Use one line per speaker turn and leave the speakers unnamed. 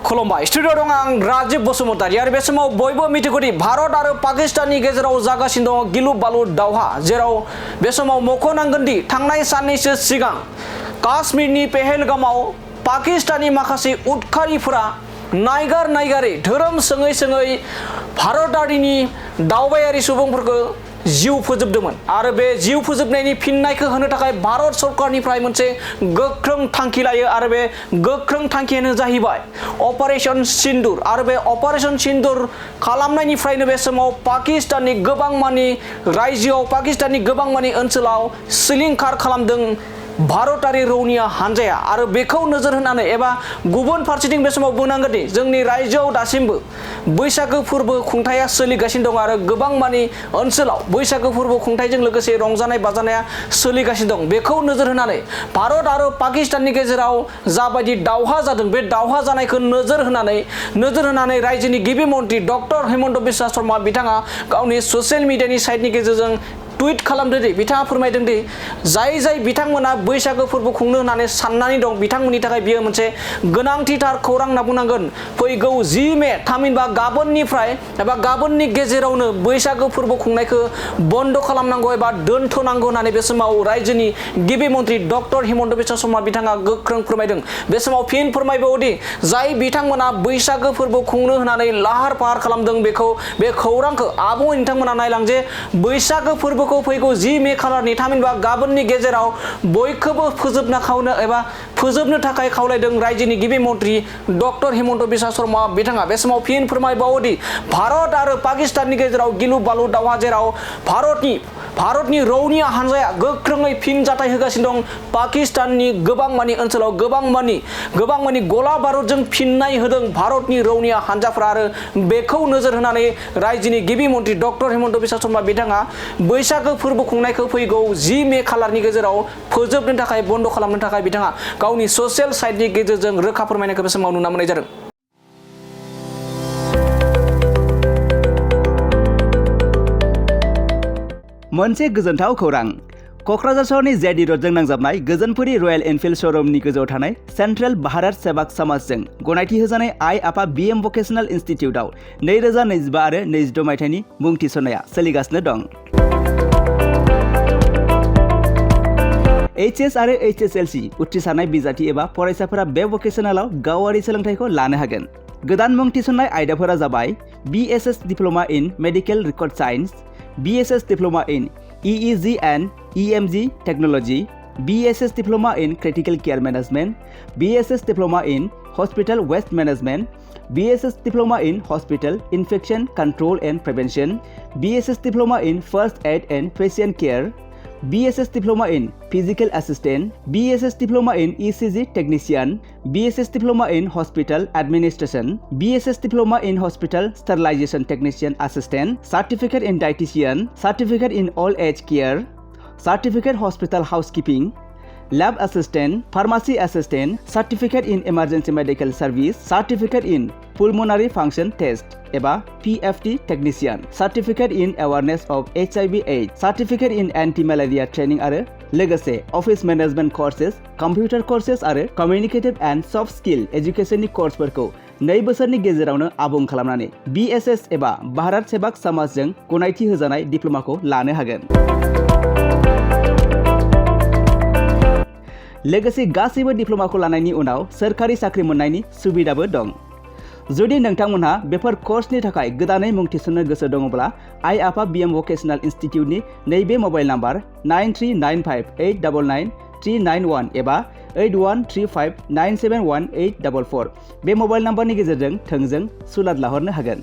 खुलुमबाय स्टुडिअ दं आं राजीव बसुमतारी आरो बे समाव बयबो मिथिगौदि भारत आरो पाकिस्ताननि गेजेराव जागासिनो दं गिलु बालु दावहा जेराव बे समाव मख'नांगोनदि थांनाय साननैसो सिगां काश्मीरनि पहेलगामाव पाकिस्ताननि माखासे उदखारिफोरा नायगारै धोरोम सोङै भारतारिनि दावबायारि सुबुंफोरखौ जिउ फोजोबदोंमोन आरो बे जिउ फोजोबनायनि फिननायखौ होनो थाखाय भारत सरकारनिफ्राय मोनसे गोख्रों थांखि लायो आरो बे गोख्रों थांखियानो जाहैबाय अपारेशन सिन्दुर आरो बे अपारेशन सिन्दुर खालामनायनिफ्रायनो बे समाव पाकिस्ताननि गोबां मानि रायजोआव पाकिस्ताननि गोबां मानि ओनसोलाव सिलिंखार खालामदों भारतारि रौनिया हानजाया आरो बेखौ नोजोर होनानै एबा गुबुन फारसेथिं बे समाव बुंनांगोनदि जोंनि रायजोआव दासिमबो बैसागो फोरबो खुंथाया सोलिगासिनो दं आरो गोबां मानि ओनसोलाव बैसागो फोरबो खुंथायजों लोगोसे रंजानाय बाजानाया सोलिगासिनो दं बेखौ नोजोर होनानै भारत आरो पाकिस्ताननि गेजेराव जाबायदि दावहा जादों बे दावहा जानायखौ नोजोर होनानै रायजोनि गिबि मन्त्रि डक्टर हेमन्त बिश्व शर्मा बिथाङा गावनि ससियेल मिडियानि साइटनि गेजेरजों टुइट खालामदोंदि बिथाङा फोरमायदोंदि जाय बिथांमोना बैसागो फोरबो खुंनो होननानै साननानै दं बिथांमोननि थाखाय बियो मोनसे गोनांथिथार खौरां होनना बुंनांगोन फैगौ 10 मे थामहिनबा गाबोननिफ्राय एबा गाबोननि गेजेरावनो बैसागो फोरबो खुंनायखौ बन्द खालामनांगौ एबा दोनथ'नांगौ होननानै बे समाव रायजोनि गिबि मन्त्रि डक्टर हेमन्त बिश्व शर्मा बिथाङा गोख्रों फोरमायदों बे समाव फिन फोरमायबावोदि जाय बिथांमोना बैसागो फोरबो खुंनो होननानै लाहार फाहार खालामदों बे खौरांखौ आबुङै नोंथांमोना नायलां जे बैसागो फोरबो फैगौ 10 मे खालारनि थामहिनबा गाबोननि गेजेराव बयखौबो फोजोबनो थाखाय खावलायदों रायजोनि गिबि मन्त्रि डक्टर हेमन्त बिश्व शर्मा बिथाङा बे समाव फिन फोरमायबावोदि भारत आरो पाकिस्ताननि गेजेराव गिलु बालु दावहा जेराव भारतनि रौनिया हानजाया गोख्रोङै फिनजाथाय होगासिनो दं पाकिस्ताननि गोबां मानि ओनसोलाव गोबां मानि गला बारुदजों फिननाय होदों भारतनि रौनिया हानजाफोरा आरो बेखौ नोजोर होनानै रायजोनि गिबि मन्त्रि डक्टर हेमन्त बिश्व शर्मा बिथाङा बैसागो फोरबो खुंनायखौ फैगौ 10 मे खालारनि गेजेराव फोजोबनो थाखाय बन्द खालामनो थाखाय बिथाङा गावनि ससियेल साइटनि गेजेरजों रोखा फोरमायनायखौ बे समाव नुनो मोननाय जादों।
मोनसे गोजोनथाव खौरां क'क्राझार सहरनि जेडि रोडजों नांजाबनाय गोजोनपुरी रयेल एनफिल्ड श'रुमनि गोजौआव थानाय सेन्ट्रेल भारत सेवाक समाजजों गनायथि होजानाय आइ आफा बिएम भकेशनेल इनस्टिट्यूटआव 2025 आरो 26 मायथाइनि मुं थिसननाया सोलिगासिनो दं। HS आरो HSLC उथ्रिसारनाय बिजाथि एबा फरायसाफोरा बे भकेशनेलाव गावारि सोलोंथाइखौ लानो हागोन। गोदान मुं थिसननाय आयदाफोरा जाबाय BSS diploma in medical record science, BSS diploma in EEG and EMG technology, BSS diploma in critical care management, BSS diploma in hospital waste management, BSS diploma in hospital infection control and prevention, BSS diploma in first aid and patient care, BSS diploma in physical assistant, BSS diploma in ECG technician, BSS diploma in hospital administration, BSS diploma in hospital sterilization technician assistant, certificate in dietitian, certificate in old age care, certificate hospital housekeeping, lab assistant, pharmacy assistant, certificate in emergency medical service, certificate in pulmonary function test एबा PFT technician, certificate in awareness of HIV/AIDS, certificate in anti malaria training आरो लोगोसे office management courses, computer courses आरो communicative and soft skill एजुकेशननि कोर्सफोरखौ 2 बोसोरनि गेजेरावनो आबुं खालामनानै BSS एबा भारत सेवाक समाजजों गनायथि होजानाय डिप्ल'माखौ लानो हागोन। लोगोसे गासैबो डिप्ल'माखौ लानायनि उनाव सोरखारि साख्रि मोननायनि सुबिदाबो दं। जुदि नोंथांमोनहा बेफोर कर्सनि थाखाय गोदानै मुं थिसननो गोसो दङब्ला आइ आफा बिएम भकेशनेल इनस्टिट्यूटनि नैबे मबाइल नाम्बार 9395899391 एबा 8135971844 बे मबाइल नाम्बारनि गेजेरजों थोंजों सुलाद लाहरनो हागोन।